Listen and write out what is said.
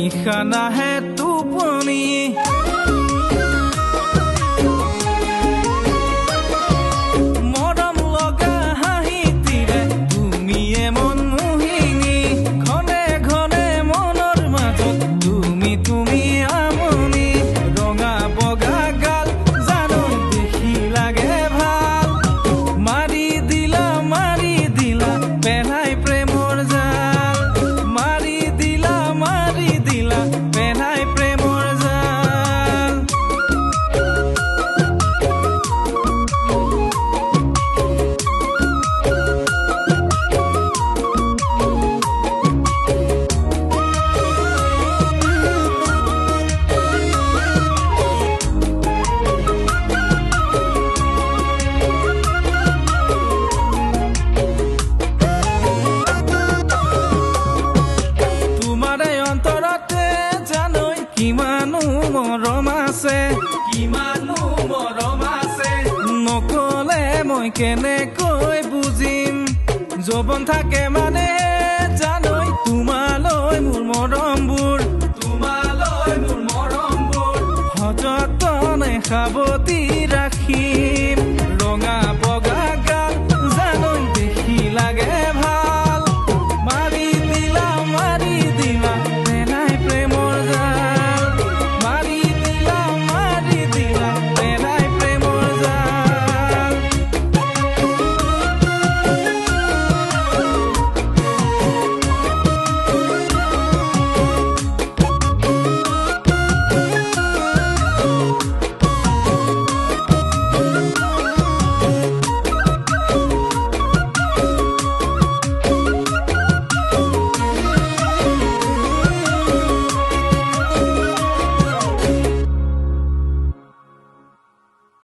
নিশা নাহে টোপনি মৰম লগা হাঁহিটিৰে তুমিয়ে মন মোহিনী ঘনে ঘনে মনৰ মাজত তুমি তুমি আমনি ৰঙা বগা গাল জানো দেখি লাগে ভাল মাৰি দিলা পেলাই প্ৰেমৰ জাল মাৰি দিলা পেলাই প্ৰেমৰ জাল তোমাৰে অন্তৰতে জানৈ কিমানো মৰম আছে নকলে মই কেনেকৈ বুজিম যৌৱন থাকে মানে জানৈ তোমালৈ মোৰ মৰমবোৰ সযতনে সাৱতি